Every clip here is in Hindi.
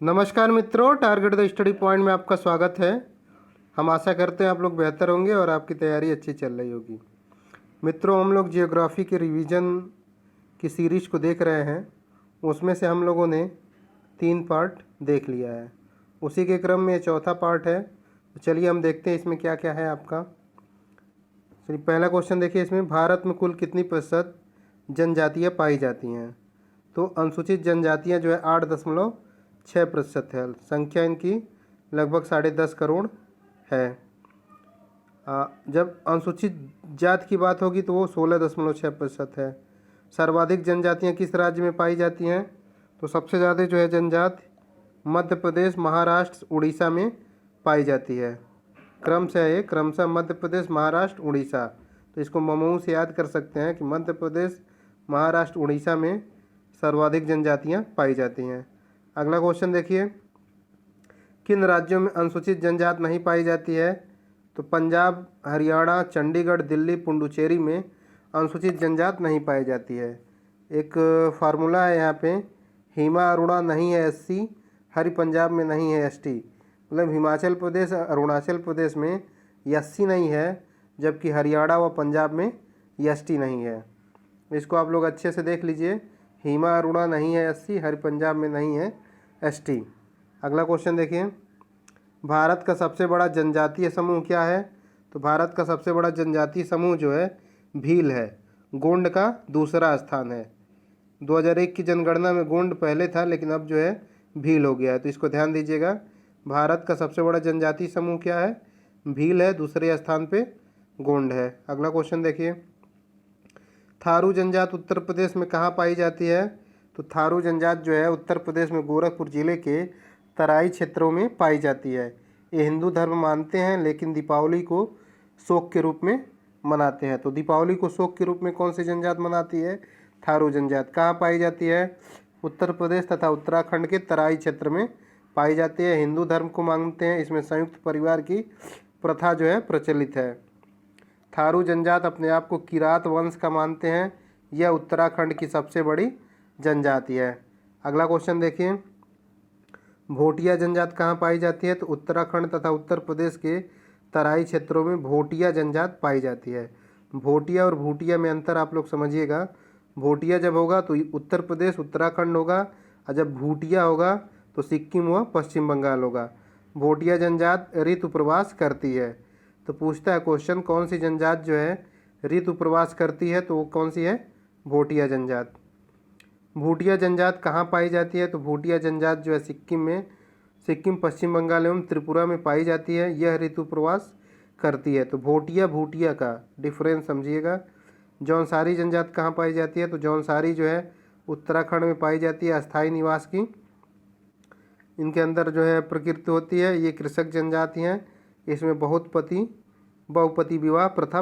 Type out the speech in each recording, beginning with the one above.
नमस्कार मित्रों, टारगेट द स्टडी पॉइंट में आपका स्वागत है। हम आशा करते हैं आप लोग बेहतर होंगे और आपकी तैयारी अच्छी चल रही होगी। मित्रों, हम लोग जियोग्राफी के रिवीजन की सीरीज को देख रहे हैं। उसमें से हम लोगों ने 3 पार्ट देख लिया है। उसी के क्रम में चौथा पार्ट है। तो चलिए हम देखते हैं इसमें क्या क्या है आपका। चलिए पहला क्वेश्चन देखिए, इसमें भारत में कुल कितनी प्रतिशत जनजातियाँ पाई जाती हैं। तो अनुसूचित जनजातियाँ जो है 8.6% है। संख्या इनकी लगभग 10.5 करोड़ है। जब अनुसूचित जाति की बात होगी तो वो 16.6% है। सर्वाधिक जनजातियाँ किस राज्य में पाई जाती हैं। तो सबसे ज़्यादा जो है जनजाति मध्य प्रदेश, महाराष्ट्र, उड़ीसा में पाई जाती है। क्रम से है ये, क्रमशः मध्य प्रदेश, महाराष्ट्र, उड़ीसा। तो इसको ममऊ से याद कर सकते हैं कि मध्य प्रदेश, महाराष्ट्र, उड़ीसा में सर्वाधिक जनजातियाँ पाई जाती हैं। अगला क्वेश्चन देखिए, किन राज्यों में अनुसूचित जनजाति नहीं पाई जाती है। तो पंजाब, हरियाणा, चंडीगढ़, दिल्ली, पुडुचेरी में अनुसूचित जनजाति नहीं पाई जाती है। एक फार्मूला है यहाँ पे, हिमा अरुणा नहीं है एससी, हरि पंजाब में नहीं है एसटी। मतलब हिमाचल प्रदेश, अरुणाचल प्रदेश में एससी नहीं है, जबकि हरियाणा व पंजाब में एसटी नहीं है। इसको आप लोग अच्छे से देख लीजिए, हिमा अरुणा नहीं है एससी, हरि पंजाब में नहीं है एसटी। अगला क्वेश्चन देखिए, भारत का सबसे बड़ा जनजातीय समूह क्या है। तो भारत का सबसे बड़ा जनजातीय समूह जो है भील है। गोंड का दूसरा स्थान है। 2001 की जनगणना में गोंड पहले था, लेकिन अब जो है भील हो गया है। तो इसको ध्यान दीजिएगा, भारत का सबसे बड़ा जनजातीय समूह क्या है, भील है। दूसरे स्थान पे गोंड है। अगला क्वेश्चन देखिए, थारू जनजाति उत्तर प्रदेश में कहाँ पाई जाती है। तो थारू जनजाति जो है उत्तर प्रदेश में गोरखपुर जिले के तराई क्षेत्रों में पाई जाती है। ये हिंदू धर्म मानते हैं, लेकिन दीपावली को शोक के रूप में मनाते हैं। तो दीपावली को शोक के रूप में कौन सी जनजाति मनाती है, थारू जनजाति। कहाँ पाई जाती है, उत्तर प्रदेश तथा उत्तराखंड के तराई क्षेत्र में पाई जाती है। हिंदू धर्म को मानते हैं, इसमें संयुक्त परिवार की प्रथा जो है प्रचलित है। थारू जनजाति अपने आप को किरात वंश का मानते हैं। यह उत्तराखंड की सबसे बड़ी जनजाति है। अगला क्वेश्चन देखिए, भोटिया जनजाति कहाँ पाई जाती है। तो उत्तराखंड तथा उत्तर प्रदेश के तराई क्षेत्रों में भोटिया जनजाति पाई जाती है। भोटिया और भूटिया में अंतर आप लोग समझिएगा। भोटिया जब होगा तो उत्तर प्रदेश, उत्तराखंड होगा, और जब भूटिया होगा तो सिक्किम व पश्चिम बंगाल होगा। भोटिया जनजाति ऋतु प्रवास करती है। तो पूछता है क्वेश्चन, कौन सी जनजाति जो है ऋतु प्रवास करती है, तो वो कौन सी है, भोटिया जनजाति। भूटिया जनजाति कहाँ पाई जाती है। तो भूटिया जनजाति जो है सिक्किम में, सिक्किम, पश्चिम बंगाल एवं त्रिपुरा में पाई जाती है। यह ऋतु प्रवास करती है। तो भोटिया भूटिया का डिफरेंस समझिएगा। जौनसारी जनजाति कहाँ पाई जाती है। तो जौनसारी जो है उत्तराखंड में पाई जाती है, अस्थायी निवास की इनके अंदर जो है प्रकृति होती है। ये कृषक जनजाति हैं। इसमें बहुपति विवाह प्रथा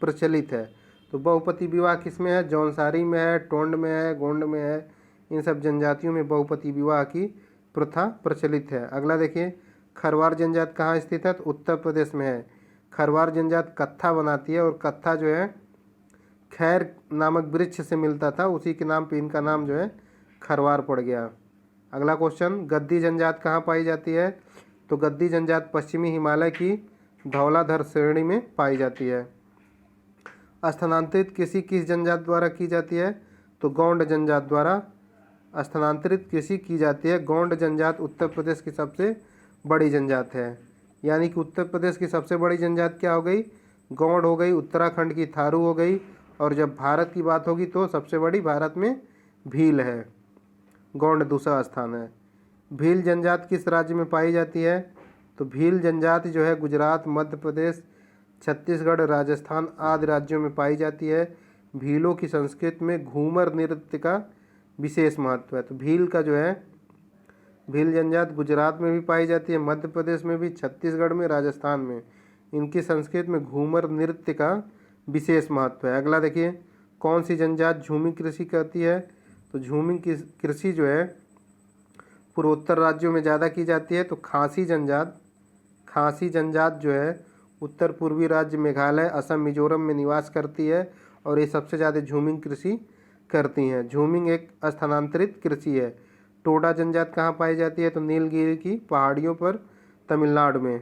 प्रचलित है। तो बहुपति विवाह किस में है, जौनसारी में है, टोंड में है, गोंड में है। इन सब जनजातियों में बहुपति विवाह की प्रथा प्रचलित है। अगला देखिए, खरवार जनजाति कहाँ स्थित है। तो उत्तर प्रदेश में है। खरवार जनजाति कत्था बनाती है, और कत्था जो है खैर नामक वृक्ष से मिलता था, उसी के नाम पे इनका नाम जो है खरवार पड़ गया। अगला क्वेश्चन, गद्दी जनजाति कहाँ पाई जाती है। तो गद्दी जनजाति पश्चिमी हिमालय की धौलाधर श्रेणी में पाई जाती है। स्थानांतरित कृषि किस जनजाति द्वारा की जाती है। तो गौंड जनजाति द्वारा स्थानांतरित कृषि की जाती है। गौंड जनजाति उत्तर प्रदेश की सबसे बड़ी जनजाति है। यानी कि उत्तर प्रदेश की सबसे बड़ी जनजाति क्या हो गई, गौंड हो गई। उत्तराखंड की थारू हो गई। और जब भारत की बात होगी तो सबसे बड़ी भारत में भील है, गौंड दूसरा स्थान है। भील जनजाति किस राज्य में पाई जाती है। तो भील जनजाति जो है गुजरात, मध्य प्रदेश, छत्तीसगढ़, राजस्थान आदि राज्यों में पाई जाती है। भीलों की संस्कृति में घूमर नृत्य का विशेष महत्व है। तो भील का जो है, भील जनजाति गुजरात में भी पाई जाती है, मध्य प्रदेश में भी, छत्तीसगढ़ में, राजस्थान में। इनकी संस्कृति में घूमर नृत्य का विशेष महत्व है। अगला देखिए, कौन सी जनजाति झूमी कृषि करती है। तो झूमी कृषि जो है पूर्वोत्तर राज्यों में ज़्यादा की जाती है। तो खासी जनजाति जो है उत्तर पूर्वी राज्य मेघालय, असम, मिजोरम में निवास करती है, और ये सबसे ज़्यादा झूमिंग कृषि करती हैं। झूमिंग एक स्थानांतरित कृषि है। टोडा जनजाति कहाँ पाई जाती है? तो नीलगिरी की पहाड़ियों पर तमिलनाडु में।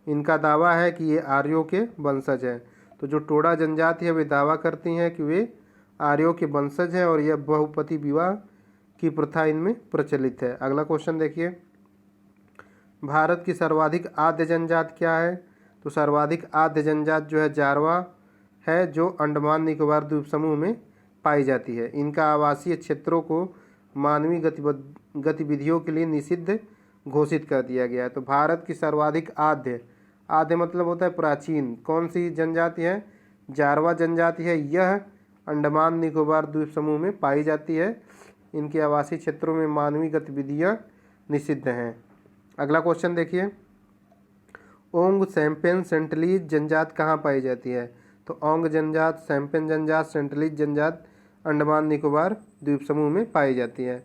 इनका दावा है कि ये आर्यों के वंशज हैं। तो जो टोडा जनजाति है वे दावा करती हैं कि वे आर्यों के वंशज हैं और यह बहुपति विवाह की प्रथा इनमें प्रचलित है। अगला क्वेश्चन देखिए, भारत की सर्वाधिक आद्य जनजाति क्या है? तो सर्वाधिक आद्य जनजाति जो है जारवा है, जो अंडमान निकोबार द्वीप समूह में पाई जाती है। इनका आवासीय क्षेत्रों को मानवीय गतिविधियों के लिए निषिद्ध घोषित कर दिया गया है। तो भारत की सर्वाधिक आद्य, आद्य मतलब होता है प्राचीन, कौन सी जनजाति है? जारवा जनजाति है। यह अंडमान निकोबार द्वीप समूह में पाई जाती है। इनके आवासीय क्षेत्रों में मानवीय गतिविधियां निषिद्ध हैं। अगला क्वेश्चन देखिए, ओंग सैम्पेन सेंटलीज जनजाति कहाँ पाई जाती है? तो ओंग जनजाति, सैम्पेन जनजाति, सेंटलीज जनजाति अंडमान निकोबार द्वीप समूह में पाई जाती है।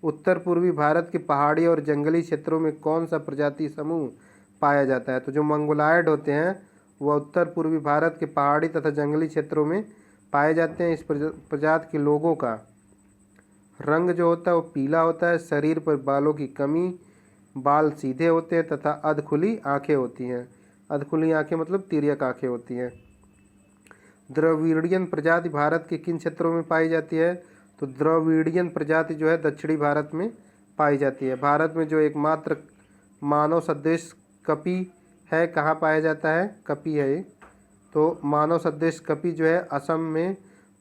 उत्तर पूर्वी भारत के पहाड़ी और जंगली क्षेत्रों में कौन सा प्रजाति समूह पाया जाता है? तो जो मंगोलायड होते हैं वह उत्तर पूर्वी भारत के पहाड़ी तथा जंगली क्षेत्रों में पाए जाते हैं। इस प्रजाति के लोगों का रंग जो होता है वो पीला होता है, शरीर पर बालों की कमी, बाल सीधे होते हैं तथा अधखुली आंखें होती हैं। अधखुली आंखें मतलब तिर्यक आंखें होती हैं। द्रविडियन प्रजाति भारत के किन क्षेत्रों में पाई जाती है? तो द्रविडियन प्रजाति जो है दक्षिणी भारत में पाई जाती है। भारत में जो एकमात्र मानव सदृश कपि है कहाँ पाया जाता है? कपि है ये। तो मानव सदृश कपि जो है असम में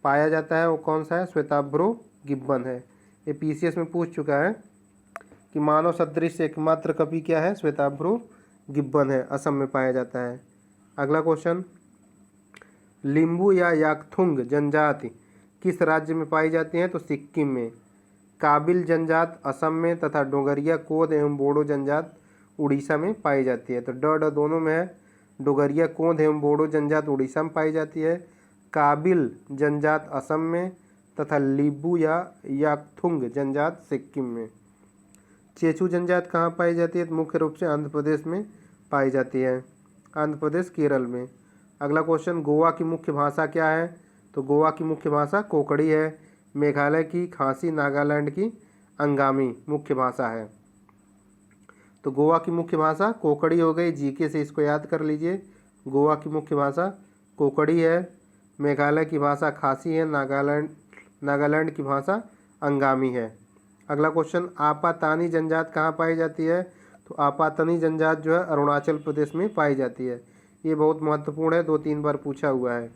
पाया जाता है। वो कौन सा है? श्वेताभ्रो गिब्बन है। ये पीसीएस में पूछ चुका है कि मानव सदृश एकमात्र कपि क्या है? श्वेताभ्रो गिब्बन है, असम में पाया जाता है। अगला क्वेश्चन, लिम्बू या याकथुंग जनजाति किस राज्य में पाई जाती हैं? तो सिक्किम में। काबिल जनजाति असम में तथा डोगरिया कोंद एवं बोडो जनजाति उड़ीसा में पाई जाती है। तो ड दोनों में है। डोगरिया कोंद एवं बोडो जनजाति उड़ीसा में पाई जाती है, काबिल जनजाति असम में तथा लिम्बू या याकथुंग जनजाति सिक्किम में। चेचू जनजाति कहाँ पाई जाती है? तो मुख्य रूप से आंध्र प्रदेश में पाई जाती है, आंध्र प्रदेश केरल में। अगला क्वेश्चन, गोवा की मुख्य भाषा क्या है? तो गोवा की मुख्य भाषा कोंकणी है। मेघालय की खासी, नागालैंड की अंगामी मुख्य भाषा है। तो गोवा की मुख्य भाषा कोंकणी हो गई, जीके से इसको याद कर लीजिए। गोवा की मुख्य भाषा कोंकणी है, मेघालय की भाषा खासी है, नागालैंड की भाषा अंगामी है। अगला क्वेश्चन, आपातानी जनजाति कहाँ पाई जाती है? तो आपातानी जनजाति जो है अरुणाचल प्रदेश में पाई जाती है। ये बहुत महत्वपूर्ण है, 2-3 बार पूछा हुआ है।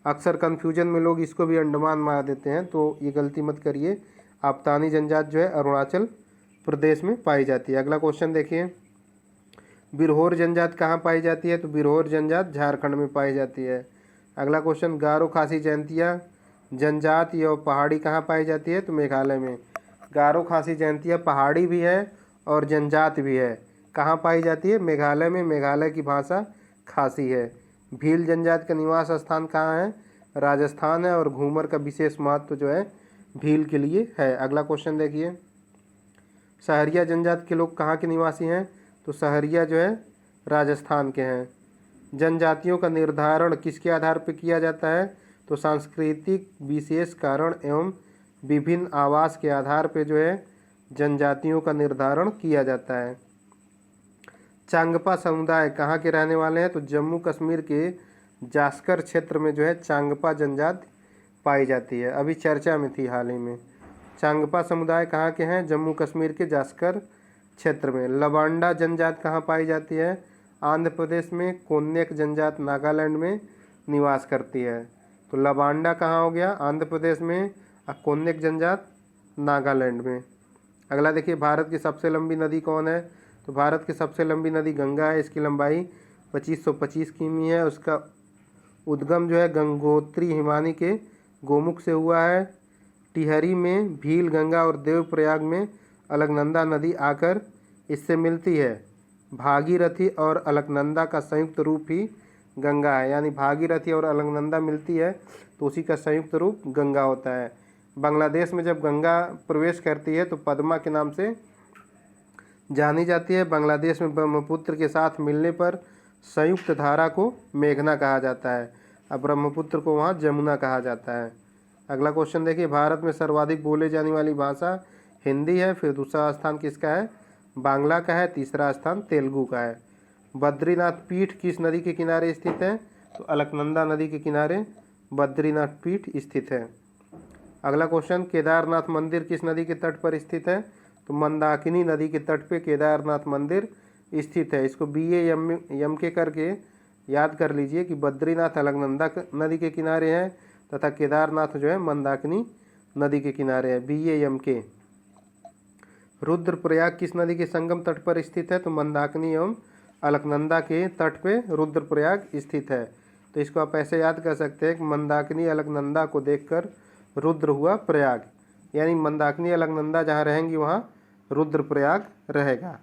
अक्सर कन्फ्यूजन में लोग इसको भी अंडमान मार देते हैं, तो ये गलती मत करिए। आपातानी जनजाति जो है अरुणाचल प्रदेश में पाई जाती है। अगला क्वेश्चन देखिए, बिरहोर जनजाति कहाँ पाई जाती है? तो बिरहोर जनजाति झारखंड में पाई जाती है। अगला क्वेश्चन, गारो खासी जयंतिया जनजाति और पहाड़ी कहाँ पाई जाती है? तो मेघालय में। गारो खासी जयंतिया पहाड़ी भी है और जनजाति भी है। कहाँ पाई जाती है? मेघालय में। मेघालय की भाषा खासी है। भील जनजाति का निवास स्थान कहाँ है? राजस्थान है और घूमर का विशेष महत्व जो है भील के लिए है। अगला क्वेश्चन देखिए, सहरिया जनजाति के लोग कहाँ के निवासी हैं? तो सहरिया जो है राजस्थान के हैं। जनजातियों का निर्धारण किसके आधार पर किया जाता है? तो सांस्कृतिक विशेष कारण एवं विभिन्न आवास के आधार पर जो है जनजातियों का निर्धारण किया जाता है। चांगपा समुदाय कहाँ के रहने वाले हैं? तो जम्मू कश्मीर के जास्कर क्षेत्र में जो है चांगपा जनजाति पाई जाती है। अभी चर्चा में थी हाल ही में। चांगपा समुदाय कहाँ के हैं? जम्मू कश्मीर के जास्कर क्षेत्र में। लबांडा जनजाति कहाँ पाई जाती है? आंध्र प्रदेश में। कोन्याक जनजाति नागालैंड में निवास करती है। तो लबांडा कहाँ हो गया? आंध्र प्रदेश में। और कोन्याक जनजाति नागालैंड में। अगला देखिए, भारत की सबसे लंबी नदी कौन है? तो भारत की सबसे लंबी नदी गंगा है। इसकी लंबाई 2525 किमी है। उसका उद्गम जो है गंगोत्री हिमानी के गोमुख से हुआ है। टिहरी में भील गंगा और देवप्रयाग में अलकनंदा नदी आकर इससे मिलती है। भागीरथी और अलकनंदा का संयुक्त रूप ही गंगा है, यानी भागीरथी और अलकनंदा मिलती है तो उसी का संयुक्त रूप गंगा होता है। बांग्लादेश में जब गंगा प्रवेश करती है तो पद्मा के नाम से जानी जाती है। बांग्लादेश में ब्रह्मपुत्र के साथ मिलने पर संयुक्त धारा को मेघना कहा जाता है, अब ब्रह्मपुत्र को वहाँ जमुना कहा जाता है। अगला क्वेश्चन देखिए, भारत में सर्वाधिक बोले जाने वाली भाषा हिंदी है, फिर दूसरा स्थान किसका है, बांग्ला का है, तीसरा स्थान तेलुगु का है। बद्रीनाथ पीठ किस नदी के किनारे स्थित है, तो अलकनंदा नदी के किनारे बद्रीनाथ पीठ स्थित है। अगला क्वेश्चन, केदारनाथ मंदिर किस नदी के तट पर स्थित है, तो मंदाकिनी नदी के तट पे केदारनाथ मंदिर स्थित है। इसको BAM के करके याद कर लीजिए कि बद्रीनाथ अलकनंदा नदी के किनारे है तथा केदारनाथ जो है मंदाकिनी नदी के किनारे है, BAM के। रुद्रप्रयाग किस नदी के संगम तट पर स्थित है, तो मंदाकिनी एवं अलकनंदा के तट पे रुद्रप्रयाग स्थित है। तो इसको आप ऐसे याद कर सकते हैं कि मंदाकिनी अलकनंदा को देखकर रुद्र हुआ प्रयाग, यानी मंदाकिनी अलकनंदा जहाँ रहेंगी वहाँ रुद्रप्रयाग रहेगा।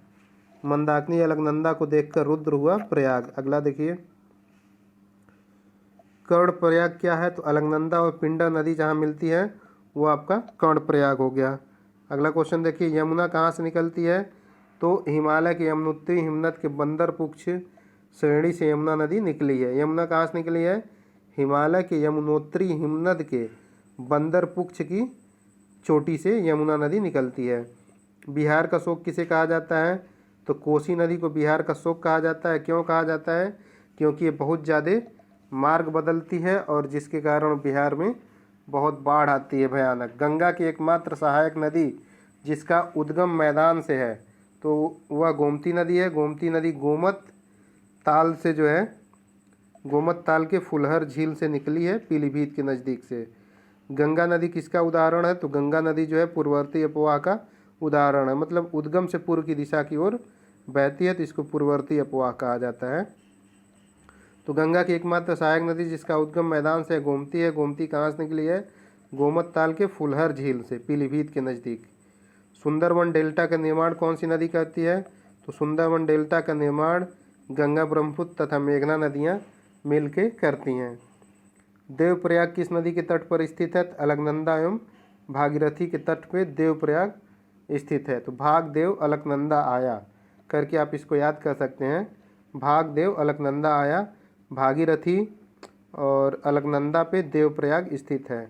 मंदाकिनी अलकनंदा को देखकर रुद्र हुआ प्रयाग। अगला देखिए, कर्णप्रयाग क्या है, तो अलकनंदा और पिंडा नदी जहाँ मिलती है वो आपका कर्णप्रयाग हो गया। अगला क्वेश्चन देखिए, यमुना कहाँ से निकलती है, तो हिमालय के यमुनोत्री हिमनद के बंदरपुच्छ श्रेणी से यमुना नदी निकली है। यमुना कहाँ से निकली है, हिमालय के यमुनोत्री हिमनद के बंदरपुच्छ की चोटी से यमुना नदी निकलती है। बिहार का शोक किसे कहा जाता है, तो कोसी नदी को बिहार का शोक कहा जाता है। क्यों कहा जाता है, क्योंकि ये बहुत ज़्यादा मार्ग बदलती है और जिसके कारण बिहार में बहुत बाढ़ आती है भयानक। गंगा की एकमात्र सहायक नदी जिसका उद्गम मैदान से है, तो वह गोमती नदी है। गोमती नदी गोमत ताल से जो है, गोमत ताल के फुलहर झील से निकली है, पीलीभीत के नज़दीक से। गंगा नदी किसका उदाहरण है, तो गंगा नदी जो है पूर्ववर्ती अपवाह का उदाहरण है, मतलब उद्गम से पूर्व की दिशा की ओर बहती है, तो इसको पूर्ववर्ती अपवाह कहा जाता है। तो गंगा की एकमात्र सहायक नदी जिसका उद्गम मैदान से गोमती है। गोमती कहाँ से निकली है, गोमत ताल के फुलहर झील से, पीलीभीत के नज़दीक। सुंदरवन डेल्टा का निर्माण कौन सी नदी करती है, तो सुंदरवन डेल्टा का निर्माण गंगा, ब्रह्मपुत्र तथा मेघना नदियाँ मिल के करती हैं। देवप्रयाग किस नदी के तट पर स्थित है, अलकनंदा एवं भागीरथी के तट पे देवप्रयाग स्थित है। तो भागदेव अलकनंदा आया करके आप इसको याद कर सकते हैं। भागदेव अलकनंदा आया, भागीरथी और अलकनंदा पे देवप्रयाग स्थित है।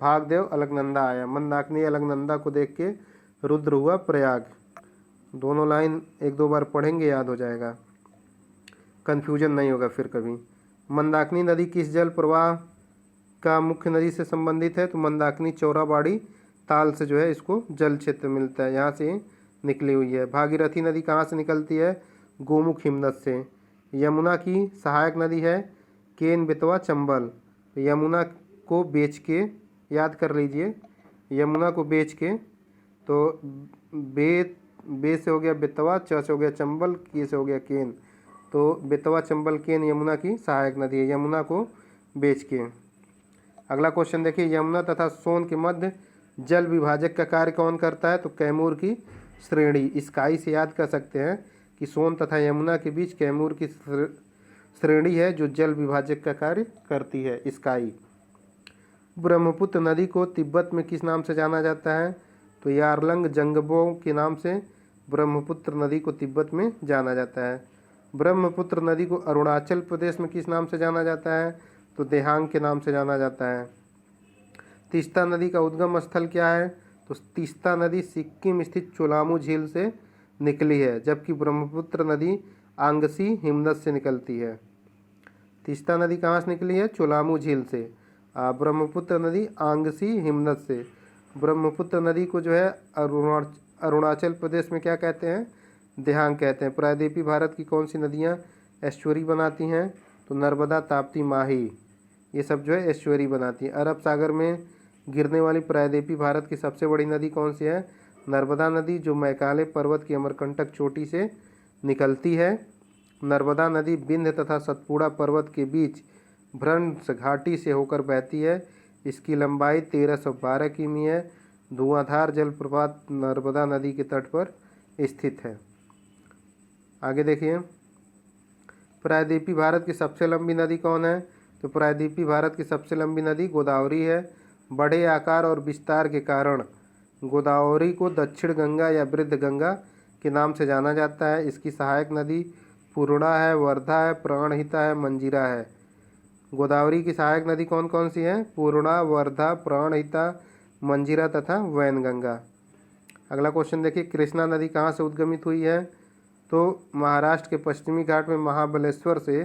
भागदेव अलकनंदा आया, मंदाकिनी अलकनंदा को देख के रुद्र हुआ प्रयाग। दोनों लाइन एक दो बार पढ़ेंगे याद हो जाएगा, कन्फ्यूजन नहीं होगा फिर कभी। मंदाकिनी नदी किस जल प्रवाह का मुख्य नदी से संबंधित है, तो मंदाकिनी चौराबाड़ी ताल से जो है इसको जल क्षेत्र मिलता है, यहाँ से निकली हुई है। भागीरथी नदी कहाँ से निकलती है, गोमुख हिमनद से। यमुना की सहायक नदी है केन, बेतवा, चंबल। यमुना को बेच के याद कर लीजिए, यमुना को बेच के, तो बे से हो गया बेतवा, च से हो गया चंबल, के से हो गया केन, तो बेतवा, चंबल, केन यमुना की सहायक नदी है, यमुना को बेच के। अगला क्वेश्चन देखिए, यमुना तथा सोन के मध्य जल विभाजक का कार्य कौन करता है, तो कैमूर की श्रेणी। इस्काई से याद कर सकते हैं कि सोन तथा यमुना के बीच कैमूर की श्रेणी है जो जल विभाजक का कार्य करती है, इस्काई। ब्रह्मपुत्र नदी को तिब्बत में किस नाम से जाना जाता है, तो यारलंग जंगबो के नाम से ब्रह्मपुत्र नदी को तिब्बत में जाना जाता है। ब्रह्मपुत्र नदी को अरुणाचल प्रदेश में किस नाम से जाना जाता है, तो देहांग के नाम से जाना जाता है। तीस्ता नदी का उद्गम स्थल क्या है, तो तीस्ता नदी सिक्किम स्थित चोलामू झील से निकली है, जबकि ब्रह्मपुत्र नदी आंगसी हिमनद से निकलती है। तीस्ता नदी कहाँ से निकली है, चोलामू झील से। ब्रह्मपुत्र नदी आंगसी हिमनद से। ब्रह्मपुत्र नदी को जो है अरुणाचल प्रदेश में क्या कहते हैं, देहांग कहते हैं। प्रायद्वीपीय भारत की कौन सी नदियाँ एस्चुअरी बनाती हैं, तो नर्मदा, ताप्ती, माही, ये सब जो है एस्चुअरी बनाती हैं। अरब सागर में गिरने वाली प्रायद्वीपीय भारत की सबसे बड़ी नदी कौन सी है, नर्मदा नदी, जो मैकाले पर्वत की अमरकंटक चोटी से निकलती है। नर्मदा नदी विंध्य तथा सतपुड़ा पर्वत के बीच भ्रंश घाटी से होकर बहती है। इसकी लंबाई 1312 किमी है। धुआंधार जलप्रपात नर्मदा नदी के तट पर स्थित है। आगे देखिए, प्रायद्वीपीय भारत की सबसे लंबी नदी कौन है, तो प्रायद्वीपीय भारत की सबसे लंबी नदी गोदावरी है। बड़े आकार और विस्तार के कारण गोदावरी को दक्षिण गंगा या वृद्ध गंगा के नाम से जाना जाता है। इसकी सहायक नदी पूर्णा है, वर्धा है, प्राणहिता है, मंजीरा है। गोदावरी की सहायक नदी कौन कौन सी है, पूर्णा, वर्धा, प्राणहिता, मंजीरा तथा वैनगंगा। अगला क्वेश्चन देखिए, कृष्णा नदी कहाँ से उद्गमित हुई है? तो महाराष्ट्र के पश्चिमी घाट में महाबलेश्वर से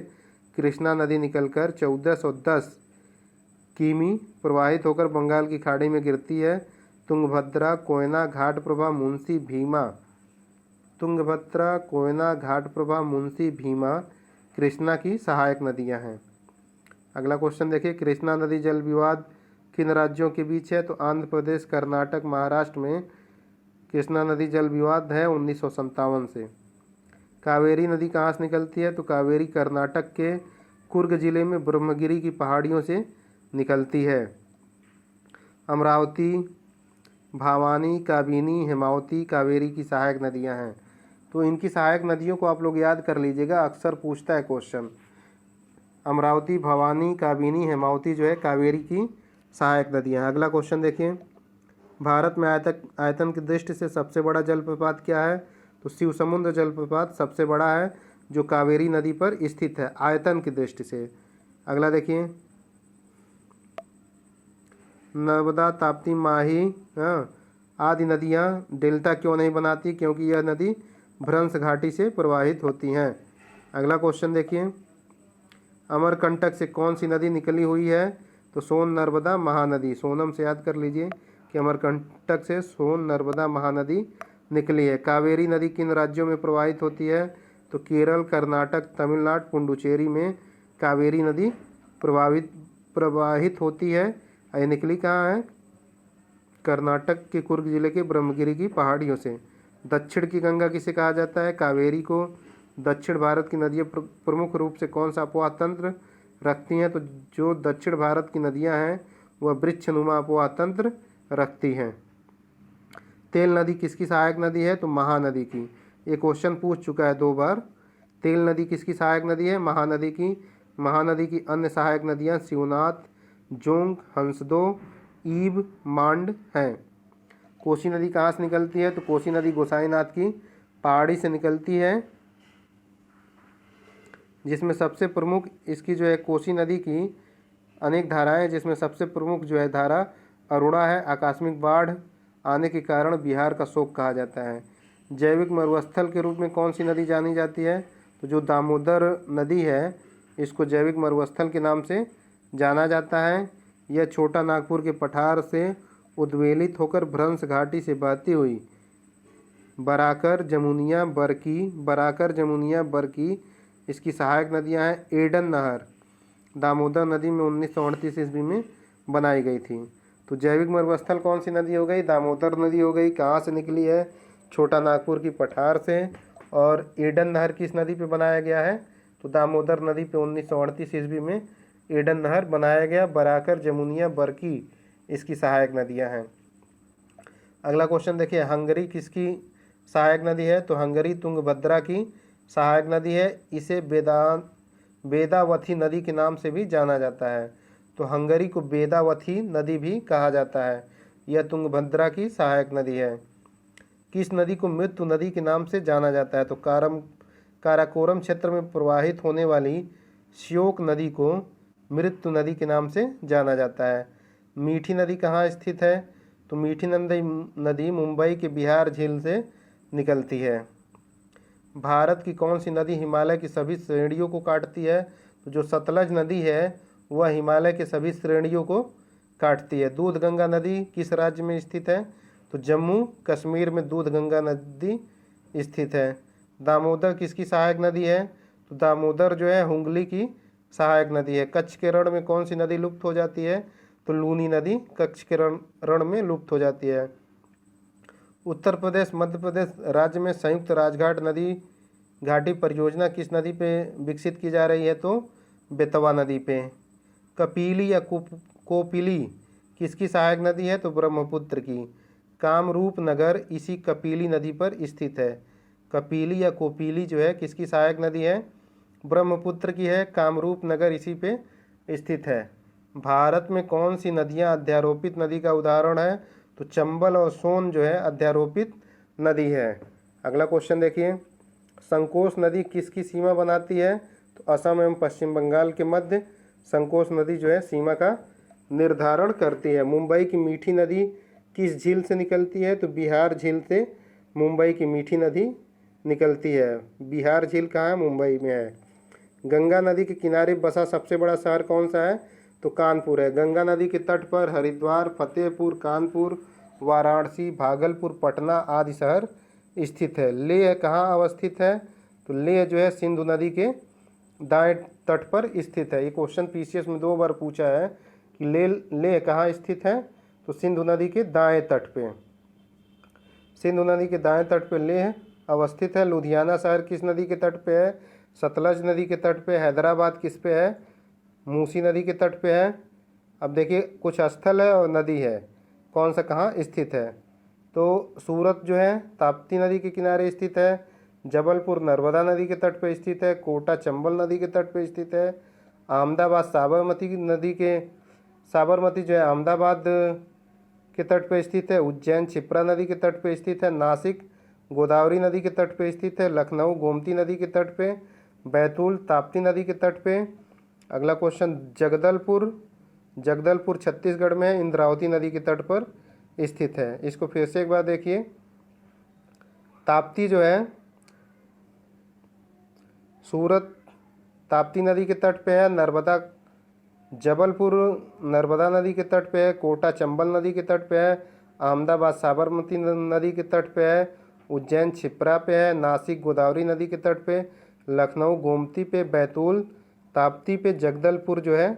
कृष्णा नदी निकलकर 1410 किमी प्रवाहित होकर बंगाल की खाड़ी में गिरती है। तुंगभद्रा, कोयना, घाटप्रभा, मुंशी भीमा, तुंगभद्रा, कोयना, घाटप्रभा, मुंशी भीमा कृष्णा की सहायक नदियां हैं। अगला क्वेश्चन देखिए, कृष्णा नदी जल विवाद किन राज्यों के बीच है? तो आंध्र प्रदेश, कर्नाटक, महाराष्ट्र में कृष्णा नदी जल विवाद है 1957 से। कावेरी नदी कहाँ से निकलती है? तो कावेरी कर्नाटक के कुर्ग जिले में ब्रह्मगिरी की पहाड़ियों से निकलती है। अमरावती, भावानी, काबिनी, हेमावती कावेरी की सहायक नदियां हैं। तो इनकी सहायक नदियों को आप लोग याद कर लीजिएगा, अक्सर पूछता है क्वेश्चन। अमरावती, भवानी, काबिनी, हेमावती जो है कावेरी की सहायक नदियां। अगला क्वेश्चन देखिए, भारत में आयतन की दृष्टि से सबसे बड़ा जलप्रपात क्या है? तो शिव समुद्र जलप्रपात सबसे बड़ा है, जो कावेरी नदी पर स्थित है आयतन की दृष्टि से। अगला देखिए, नर्मदा, ताप्ती, माही आदि नदियाँ डेल्टा क्यों नहीं बनाती? क्योंकि यह नदी भ्रंश घाटी से प्रवाहित होती हैं। अगला क्वेश्चन देखिए, अमरकंटक से कौन सी नदी निकली हुई है? तो सोन, नर्मदा, महानदी। सोनम से याद कर लीजिए कि अमरकंटक से सोन, नर्मदा, महानदी निकली है। कावेरी नदी किन राज्यों में प्रवाहित होती है? तो केरल, कर्नाटक, तमिलनाडु, पुडुचेरी में कावेरी नदी प्रवाहित होती है। ये निकली कहाँ है? कर्नाटक के कुर्ग जिले के ब्रह्मगिरी की पहाड़ियों से। दक्षिण की गंगा किसे कहा जाता है? कावेरी को। दक्षिण भारत की नदियाँ प्रमुख रूप से कौन सा अपवाह तंत्र रखती हैं? तो जो दक्षिण भारत की नदियाँ हैं वह वृक्षनुमा अपवाह तंत्र रखती हैं। तेल नदी किसकी सहायक नदी है? तो महानदी की। ये क्वेश्चन पूछ चुका है 2 बार। तेल नदी किसकी सहायक नदी है? महानदी की। महानदी की अन्य सहायक नदियाँ शिवनाथ, जोंग, हंसदो, ईब, मांड हैं। कोसी नदी कहाँ से निकलती है? तो कोसी नदी गोसाईनाथ की पहाड़ी से निकलती है, जिसमें सबसे प्रमुख इसकी जो है कोसी नदी की अनेक धाराएं, जिसमें सबसे प्रमुख जो है धारा अरुणा है। आकस्मिक बाढ़ आने के कारण बिहार का शोक कहा जाता है। जैविक मरुस्थल के रूप में कौन सी नदी जानी जाती है? तो जो दामोदर नदी है इसको जैविक मरुस्थल के नाम से जाना जाता है। यह छोटा नागपुर के पठार से उद्वेलित होकर भ्रंश घाटी से बहती हुई बराकर, जमुनिया, बरकी इसकी सहायक नदियां हैं। एडन नहर दामोदर नदी में 1938 ईस्वी में बनाई गई थी। तो जैविक मरुस्थल कौन सी नदी हो गई? दामोदर नदी हो गई। कहाँ से निकली है? छोटा नागपुर की पठार से। और एडन नहर किस नदी पे बनाया गया है? तो दामोदर नदी पे 1938 ईस्वी में एडन नहर बनाया गया। बराकर, जमुनिया, बरकी इसकी सहायक नदियां हैं। अगला क्वेश्चन देखिए, हंगरी किसकी सहायक नदी है? तो हंगरी तुंगभद्रा की सहायक नदी है। इसे बेदावथी नदी के नाम से भी जाना जाता है। तो हंगरी को बेदावथी नदी भी कहा जाता है। यह तुंगभद्रा की सहायक नदी है। किस नदी को मृत्यु नदी के नाम से जाना जाता है? तो काराकोरम क्षेत्र में प्रवाहित होने वाली श्योक नदी को मृत्यु नदी के नाम से जाना जाता है। मीठी नदी कहाँ स्थित है? तो मीठी नदी मुंबई के बिहार झील से निकलती है। भारत की कौन सी नदी हिमालय की सभी श्रेणियों को काटती है? तो जो सतलज नदी है वह हिमालय के सभी श्रेणियों को काटती है। दूधगंगा नदी किस राज्य में स्थित है? तो जम्मू कश्मीर में दूधगंगा नदी स्थित है। दामोदर किसकी सहायक नदी है? तो दामोदर जो है हुगली की सहायक नदी है। कच्छ के रण में कौन सी नदी लुप्त हो जाती है? तो लूनी नदी कच्छ के रण में लुप्त हो जाती है। उत्तर प्रदेश मध्य प्रदेश राज्य में संयुक्त राजघाट नदी घाटी परियोजना किस नदी पे विकसित की जा रही है? तो बेतवा नदी पे। कपिली या कोपिली किसकी सहायक नदी है? तो ब्रह्मपुत्र की। कामरूप नगर इसी कपिली नदी पर स्थित है। कपिली या कोपिली जो है किसकी सहायक नदी है? ब्रह्मपुत्र की है। कामरूप नगर इसी पे स्थित है। भारत में कौन सी नदियां अध्यारोपित नदी का उदाहरण है? तो चंबल और सोन जो है अध्यारोपित नदी है। अगला क्वेश्चन देखिए, संकोश नदी किसकी सीमा बनाती है? तो असम एवं पश्चिम बंगाल के मध्य संकोश नदी जो है सीमा का निर्धारण करती है। मुंबई की मीठी नदी किस झील से निकलती है? तो बिहार झील से मुंबई की मीठी नदी निकलती है। बिहार झील कहाँ है? मुंबई में है। गंगा नदी के किनारे बसा सबसे बड़ा शहर कौन सा है? तो कानपुर है। गंगा नदी के तट पर हरिद्वार, फतेहपुर, कानपुर, वाराणसी, भागलपुर, पटना आदि शहर स्थित है। लेह कहाँ अवस्थित है? तो लेह जो है सिंधु नदी के दाएं तट पर स्थित है। ये क्वेश्चन पीसीएस में 2 बार पूछा है कि लेह कहाँ स्थित है? तो सिंधु नदी के दाएं तट पे। सिंधु नदी के दाएं तट पे लेह अवस्थित है। लुधियाना शहर किस नदी के तट पे है? सतलज नदी के तट पे। हैदराबाद किस पे है? मूसी नदी के तट पे है। अब देखिए कुछ स्थल है और नदी है, कौन सा कहाँ स्थित है? तो सूरत जो है ताप्ती नदी के किनारे स्थित है। जबलपुर नर्मदा नदी के तट पर स्थित है। कोटा चंबल नदी के तट पर स्थित है। अहमदाबाद साबरमती जो है अहमदाबाद के तट पर स्थित है। उज्जैन क्षिप्रा नदी के तट पर स्थित है। नासिक गोदावरी नदी के तट पर स्थित है। लखनऊ गोमती नदी के तट पे। बैतूल ताप्ती नदी के तट पे। अगला क्वेश्चन जगदलपुर छत्तीसगढ़ में है, इंद्रावती नदी के तट पर स्थित है। इसको फिर से एक बार देखिए। ताप्ती जो है सूरत ताप्ती नदी के तट पे है। जबलपुर नर्मदा नदी के तट पे है। कोटा चंबल नदी के तट पे है। अहमदाबाद साबरमती नदी के तट पे है। उज्जैन क्षिप्रा पे है। नासिक गोदावरी नदी के तट पे। लखनऊ गोमती पे। बैतूल ताप्ती पे। जगदलपुर जो है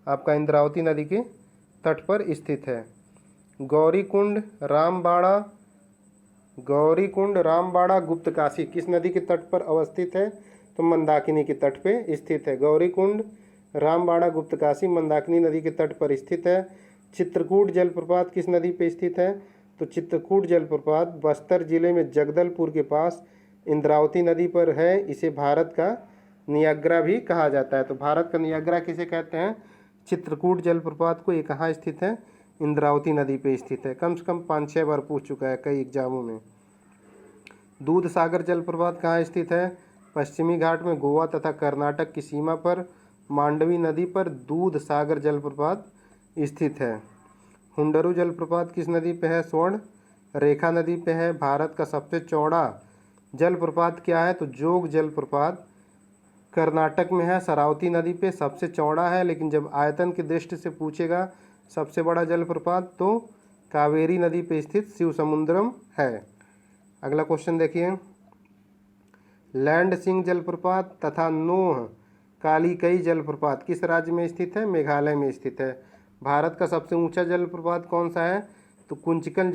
आपका इंद्रावती नदी के तट पर स्थित है। गौरीकुंड रामबाड़ा गुप्तकाशी किस नदी के तट पर अवस्थित है? तो मंदाकिनी के तट पे स्थित है। गौरीकुंड रामबाड़ा गुप्तकाशी मंदाकिनी नदी के तट पर स्थित है। चित्रकूट जलप्रपात किस नदी पे स्थित है? तो चित्रकूट जलप्रपात बस्तर जिले में जगदलपुर के पास इंद्रावती नदी पर है। इसे भारत का नियाग्रा भी कहा जाता है। तो भारत का नियाग्रा किसे कहते हैं? चित्रकूट जलप्रपात को। ये कहाँ स्थित है? इंद्रावती नदी पे स्थित है। कम से कम 5-6 बार पूछ चुका है कई एग्जामों में। दूध सागर जलप्रपात कहाँ स्थित है? पश्चिमी घाट में गोवा तथा कर्नाटक की सीमा पर मांडवी नदी पर दूध सागर जलप्रपात स्थित है। हुंडरू जलप्रपात किस नदी पे है? स्वर्ण रेखा नदी पे है। भारत का सबसे चौड़ा जलप्रपात क्या है? तो जोग जलप्रपात कर्नाटक में है, शरावती नदी पे सबसे चौड़ा है। लेकिन जब आयतन की दृष्टि से पूछेगा सबसे बड़ा जलप्रपात तो कावेरी नदी पे स्थित शिवसमुद्रम है। अगला क्वेश्चन देखिए। लैंड सिंह जलप्रपात तथा नोह कालीकई जलप्रपात किस राज्य में स्थित है? मेघालय में स्थित है। भारत का सबसे ऊंचा जलप्रपात कौन सा है? तो कुंचिकल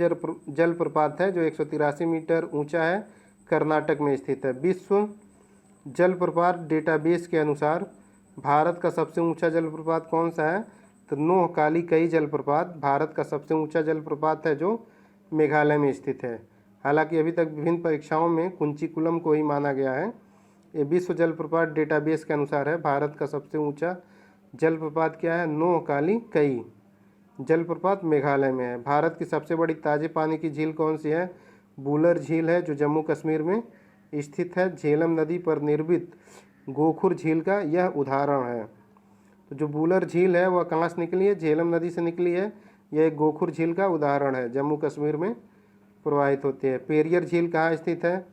जलप्रपात है जो 183 मीटर ऊंचा है, कर्नाटक में स्थित है। विश्व जलप्रपात डेटाबेस के अनुसार भारत का सबसे ऊंचा जलप्रपात कौन सा है? तो नोह कालीकई जलप्रपात भारत का सबसे ऊंचा जलप्रपात है जो मेघालय में स्थित है। हालांकि अभी तक विभिन्न परीक्षाओं में कुंचिकुलम को ही माना गया है। ये विश्व जलप्रपात डेटाबेस के अनुसार है। भारत का सबसे ऊंचा जलप्रपात क्या है? नोह कालीकई जलप्रपात मेघालय में है। भारत की सबसे बड़ी ताजे पानी की झील कौन सी है? बूलर झील है जो जम्मू कश्मीर में स्थित है। झेलम नदी पर निर्मित गोखुर झील का यह उदाहरण है। तो जो बूलर झील है वह कहाँ से निकली है? झेलम नदी से निकली है। यह एक गोखुर झील का उदाहरण है, जम्मू कश्मीर में प्रवाहित होती है। पेरियर झील कहाँ स्थित है?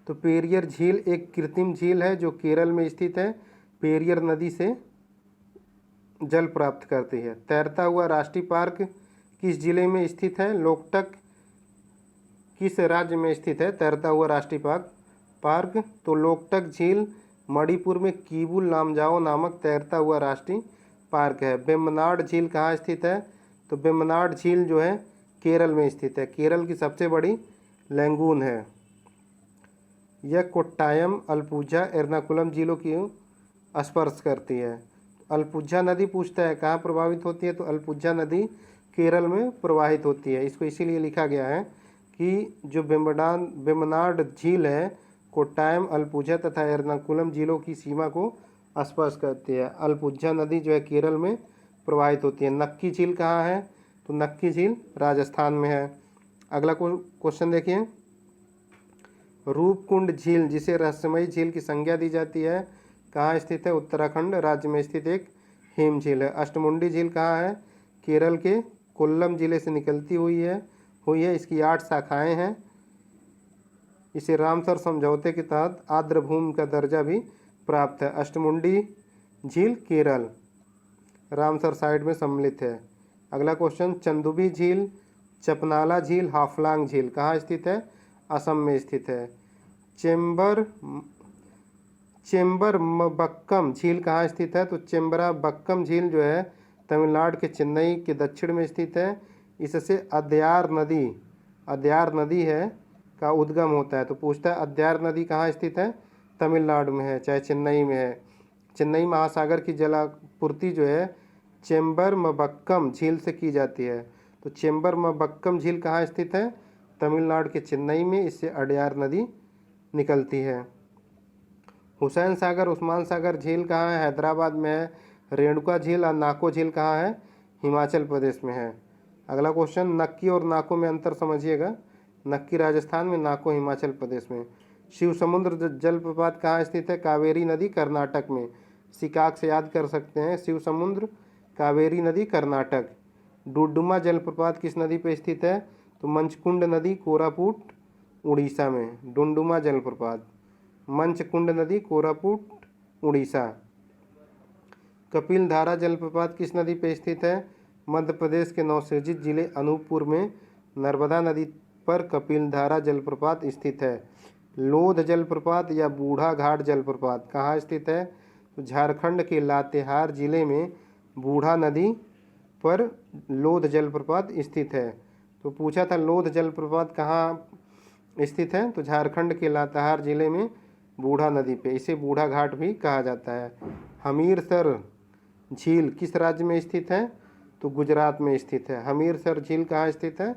तो पेरियर झील एक कृत्रिम झील है जो केरल में स्थित है। पेरियर नदी से जल प्राप्त करती है। तैरता हुआ राष्ट्रीय पार्क किस जिले में स्थित है? लोकटक किस राज्य में स्थित है तैरता हुआ राष्ट्रीय पार्क? तो लोकटक झील मणिपुर में कीबुल लामजाओ नामक तैरता हुआ राष्ट्रीय पार्क है। वेम्बनाड झील कहाँ स्थित है? तो वेम्बनाड झील जो है केरल में स्थित है। केरल की सबसे बड़ी लैंगून है। यह कोट्टायम, अलपुझा, एर्नाकुलम जिलों की स्पर्श करती है। अलपुझा नदी पूछता है कहाँ प्रभावित होती है? तो अलपुझा नदी केरल में प्रवाहित होती है। इसको इसीलिए लिखा गया है कि जो वेम्बनाड झील है कोट्टायम, अलपुझा तथा एर्नाकुलम जिलों की सीमा को स्पर्श करती है। अलपुझा नदी जो है केरल में प्रवाहित होती है। नक्की झील कहाँ है? तो नक्की झील राजस्थान में है। अगला क्वेश्चन देखिए। रूपकुंड झील जिसे रहस्यमयी झील की संज्ञा दी जाती है कहाँ स्थित है? उत्तराखंड राज्य में स्थित एक हिम झील है। अष्टमुंडी झील कहाँ है? केरल के कोल्लम जिले से निकलती हुई है। इसकी 8 शाखाएं हैं। इसे रामसर समझौते के तहत आर्द्र भूमि का दर्जा भी प्राप्त है। अष्टमुंडी झील केरल रामसर साइट में सम्मिलित है। अगला क्वेश्चन, चंदुबी झील, चपनाला झील, हाफलांग झील कहाँ स्थित है? असम में स्थित है। चेम्बरमबक्कम झील कहाँ स्थित है? तो चेम्बराबक्कम झील जो है तमिलनाडु के चेन्नई के दक्षिण में स्थित है। इससे अद्यार नदी है का उद्गम होता है। तो पूछता है अद्यार नदी कहाँ स्थित है? तमिलनाडु में है, चाहे चेन्नई में है। चेन्नई महासागर की जलापूर्ति जो है चेम्बरमबक्कम झील से की जाती है। तो चेम्बरमबक्कम झील कहाँ स्थित है? तमिलनाडु के चेन्नई में। इससे अडयार नदी निकलती है। हुसैन सागर उस्मान सागर झील कहाँ है? हैदराबाद में है। रेणुका झील और नाको झील कहाँ है? हिमाचल प्रदेश में है। अगला क्वेश्चन, नक्की और नाको में अंतर समझिएगा। नक्की राजस्थान में, नाको हिमाचल प्रदेश में। शिव समुद्र जलप्रपात कहाँ स्थित है? कावेरी नदी कर्नाटक में। सिकाक से याद कर सकते हैं। शिव समुद्र, कावेरी नदी, कर्नाटक। डुडुमा जलप्रपात किस नदी पर स्थित है? तो मंचकुंड नदी, कोरापुट, उड़ीसा में। डुडुमा जलप्रपात, मंचकुंड नदी, कोरापुट, उड़ीसा। कपिल धारा जलप्रपात किस नदी पर स्थित है? मध्य प्रदेश के नौसर्जित जिले अनूपपुर में नर्मदा नदी पर कपिल धारा जलप्रपात स्थित है। लोध जलप्रपात या बूढ़ा घाट जलप्रपात कहाँ स्थित है? तो झारखंड के लातेहार जिले में बूढ़ा नदी पर लोध जलप्रपात स्थित है। तो पूछा था लोध जलप्रपात कहाँ स्थित है? तो झारखंड के लातेहार जिले में बूढ़ा नदी पे। इसे बूढ़ा घाट भी कहा जाता है। हमीरसर झील किस राज्य में स्थित है? तो गुजरात में स्थित है। हमीरसर झील कहाँ स्थित है?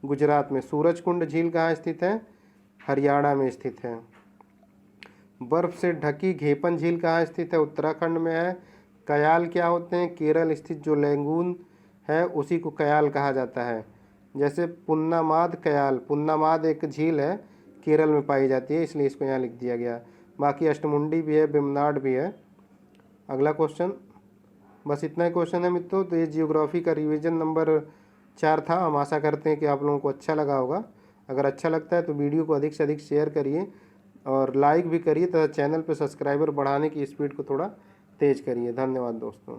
गुजरात में। सूरजकुंड झील कहाँ स्थित है? हरियाणा में स्थित है। बर्फ से ढकी घेपन झील कहाँ स्थित है? उत्तराखंड में है। कयाल क्या होते हैं? केरल स्थित जो लैगून है उसी को कयाल कहा जाता है। जैसे पुन्नामाद कयाल, पुन्नामाद एक झील है, केरल में पाई जाती है, इसलिए इसको यहाँ लिख दिया गया। बाकी अष्टमुंडी भी है, वेम्बनाड भी है। अगला क्वेश्चन, बस इतना ही क्वेश्चन है मित्रों। तो ये जियोग्राफी का रिवीजन नंबर 4 था। हम आशा करते हैं कि आप लोगों को अच्छा लगा होगा। अगर अच्छा लगता है तो वीडियो को अधिक से अधिक शेयर करिए और लाइक भी करिए तथा चैनल पर सब्सक्राइबर बढ़ाने की स्पीड को थोड़ा तेज़ करिए। धन्यवाद दोस्तों।